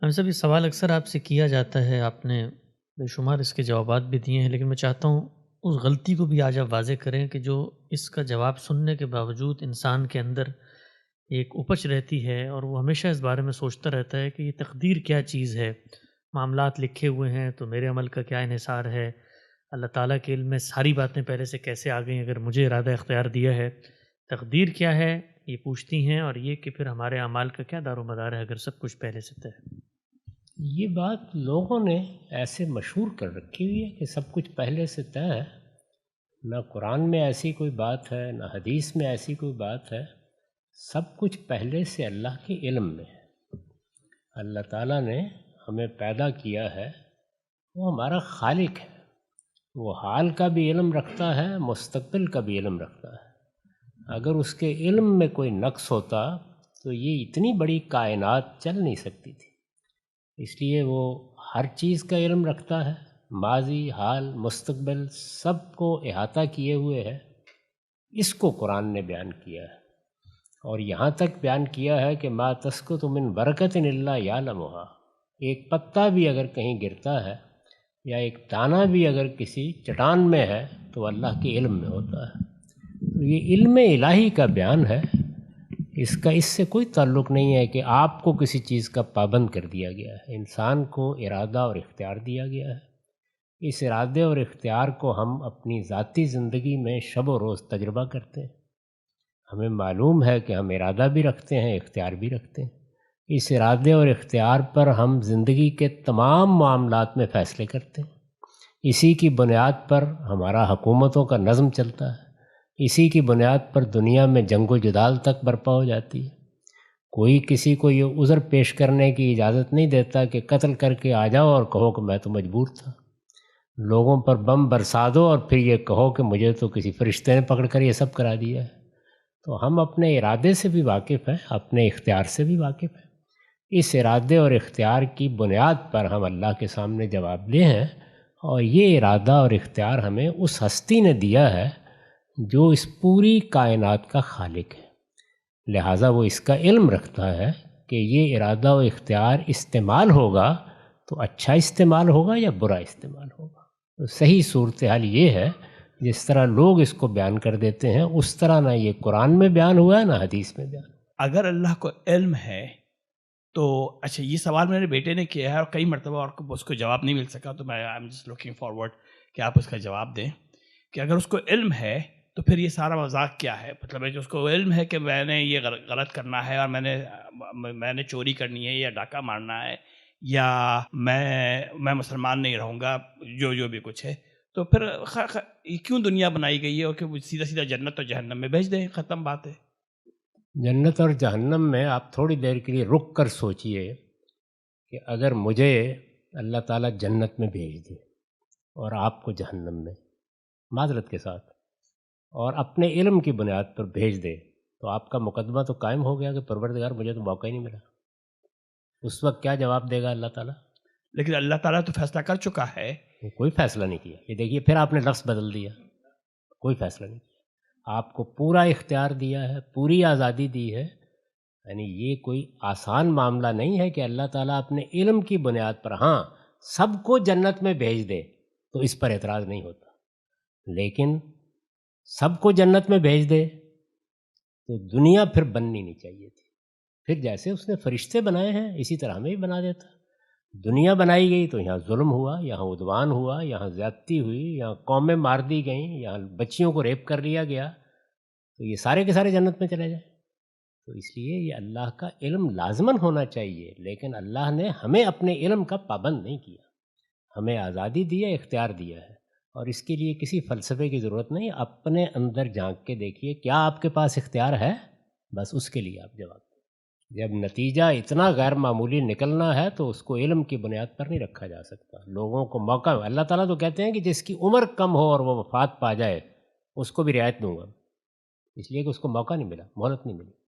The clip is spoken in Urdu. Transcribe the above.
ہم سب یہ سوال اکثر آپ سے کیا جاتا ہے، آپ نے بے شمار اس کے جوابات بھی دیے ہیں، لیکن میں چاہتا ہوں اس غلطی کو بھی آج آپ واضح کریں کہ جو اس کا جواب سننے کے باوجود انسان کے اندر ایک اپچ رہتی ہے اور وہ ہمیشہ اس بارے میں سوچتا رہتا ہے کہ یہ تقدیر کیا چیز ہے، معاملات لکھے ہوئے ہیں تو میرے عمل کا کیا انحصار ہے، اللہ تعالیٰ کے علم میں ساری باتیں پہلے سے کیسے آ گئیں اگر مجھے ارادہ اختیار دیا ہے، تقدیر کیا ہے یہ پوچھتی ہیں، اور یہ کہ پھر ہمارے اعمال کا کیا دار و مدار ہے اگر سب کچھ پہلے سے طے ہے۔ یہ بات لوگوں نے ایسے مشہور کر رکھی ہوئی ہے کہ سب کچھ پہلے سے طے ہے۔ نہ قرآن میں ایسی کوئی بات ہے، نہ حدیث میں ایسی کوئی بات ہے۔ سب کچھ پہلے سے اللہ کے علم میں ہے۔ اللہ تعالیٰ نے ہمیں پیدا کیا ہے، وہ ہمارا خالق ہے۔ وہ حال کا بھی علم رکھتا ہے، مستقبل کا بھی علم رکھتا ہے۔ اگر اس کے علم میں کوئی نقص ہوتا تو یہ اتنی بڑی کائنات چل نہیں سکتی تھی۔ اس لیے وہ ہر چیز کا علم رکھتا ہے، ماضی، حال، مستقبل سب کو احاطہ کیے ہوئے ہے۔ اس کو قرآن نے بیان کیا ہے، اور یہاں تک بیان کیا ہے کہ ما تسقط من ورقۃ الا یعلمھا، ایک پتا بھی اگر کہیں گرتا ہے یا ایک دانہ بھی اگر کسی چٹان میں ہے تو اللہ کے علم میں ہوتا ہے۔ تو یہ علم الہی کا بیان ہے۔ اس کا اس سے کوئی تعلق نہیں ہے کہ آپ کو کسی چیز کا پابند کر دیا گیا ہے۔ انسان کو ارادہ اور اختیار دیا گیا ہے۔ اس ارادے اور اختیار کو ہم اپنی ذاتی زندگی میں شب و روز تجربہ کرتے ہیں۔ ہمیں معلوم ہے کہ ہم ارادہ بھی رکھتے ہیں، اختیار بھی رکھتے ہیں۔ اس ارادے اور اختیار پر ہم زندگی کے تمام معاملات میں فیصلے کرتے ہیں۔ اسی کی بنیاد پر ہمارا حکومتوں کا نظم چلتا ہے۔ اسی کی بنیاد پر دنیا میں جنگ و جدال تک برپا ہو جاتی ہے۔ کوئی کسی کو یہ عذر پیش کرنے کی اجازت نہیں دیتا کہ قتل کر کے آ جاؤ اور کہو کہ میں تو مجبور تھا۔ لوگوں پر بم برسا دو اور پھر یہ کہو کہ مجھے تو کسی فرشتے نے پکڑ کر یہ سب کرا دیا ہے۔ تو ہم اپنے ارادے سے بھی واقف ہیں، اپنے اختیار سے بھی واقف ہیں۔ اس ارادے اور اختیار کی بنیاد پر ہم اللہ کے سامنے جواب دہ ہیں، اور یہ ارادہ اور اختیار ہمیں اس ہستی نے دیا ہے جو اس پوری کائنات کا خالق ہے۔ لہٰذا وہ اس کا علم رکھتا ہے کہ یہ ارادہ و اختیار استعمال ہوگا تو اچھا استعمال ہوگا یا برا استعمال ہوگا۔ تو صحیح صورتحال یہ ہے، جس طرح لوگ اس کو بیان کر دیتے ہیں اس طرح نہ یہ قرآن میں بیان ہوا ہے، نہ حدیث میں بیان۔ اگر اللہ کو علم ہے تو اچھا، یہ سوال میرے بیٹے نے کیا ہے اور کئی مرتبہ اور اس کو جواب نہیں مل سکا، تو میں I am just looking forward کہ آپ اس کا جواب دیں کہ اگر اس کو علم ہے تو پھر یہ سارا مذاق کیا ہے؟ مطلب ہے جو اس کو علم ہے کہ میں نے یہ غلط کرنا ہے اور میں نے چوری کرنی ہے یا ڈاکہ مارنا ہے یا میں مسلمان نہیں رہوں گا، جو بھی کچھ ہے، تو پھر یہ کیوں دنیا بنائی گئی ہے؟ اور کہ وہ سیدھا سیدھا جنت اور جہنم میں بھیج دیں، ختم بات ہے۔ جنت اور جہنم میں آپ تھوڑی دیر کے لیے رک کر سوچئے کہ اگر مجھے اللہ تعالیٰ جنت میں بھیج دے اور آپ کو جہنم میں، معذرت کے ساتھ، اور اپنے علم کی بنیاد پر بھیج دے، تو آپ کا مقدمہ تو قائم ہو گیا کہ پروردگار مجھے تو موقع ہی نہیں ملا۔ اس وقت کیا جواب دے گا اللہ تعالیٰ؟ لیکن اللہ تعالیٰ تو فیصلہ کر چکا ہے۔ وہ کوئی فیصلہ نہیں کیا۔ یہ دیکھیے پھر آپ نے لفظ بدل دیا، کوئی فیصلہ نہیں کیا۔ آپ کو پورا اختیار دیا ہے، پوری آزادی دی ہے۔ یعنی یہ کوئی آسان معاملہ نہیں ہے کہ اللہ تعالیٰ اپنے علم کی بنیاد پر ہاں سب کو جنت میں بھیج دے تو اس پر اعتراض نہیں ہوتا، لیکن سب کو جنت میں بھیج دے تو دنیا پھر بننی نہیں چاہیے تھی۔ پھر جیسے اس نے فرشتے بنائے ہیں اسی طرح ہمیں بھی بنا دیتا۔ دنیا بنائی گئی تو یہاں ظلم ہوا، یہاں عدوان ہوا، یہاں زیادتی ہوئی، یہاں قومیں مار دی گئیں، یہاں بچیوں کو ریپ کر لیا گیا، تو یہ سارے کے سارے جنت میں چلے جائیں۔ تو اس لیے یہ اللہ کا علم لازماً ہونا چاہیے، لیکن اللہ نے ہمیں اپنے علم کا پابند نہیں کیا، ہمیں آزادی دی ہے، اختیار دیا ہے، اور اس کے لیے کسی فلسفے کی ضرورت نہیں۔ اپنے اندر جھانک کے دیکھیے کیا آپ کے پاس اختیار ہے، بس اس کے لیے آپ جواب دیں۔ جب نتیجہ اتنا غیر معمولی نکلنا ہے تو اس کو علم کی بنیاد پر نہیں رکھا جا سکتا۔ لوگوں کو موقع، اللہ تعالیٰ تو کہتے ہیں کہ جس کی عمر کم ہو اور وہ وفات پا جائے اس کو بھی رعایت دوں گا، اس لیے کہ اس کو موقع نہیں ملا، مہلت نہیں ملی۔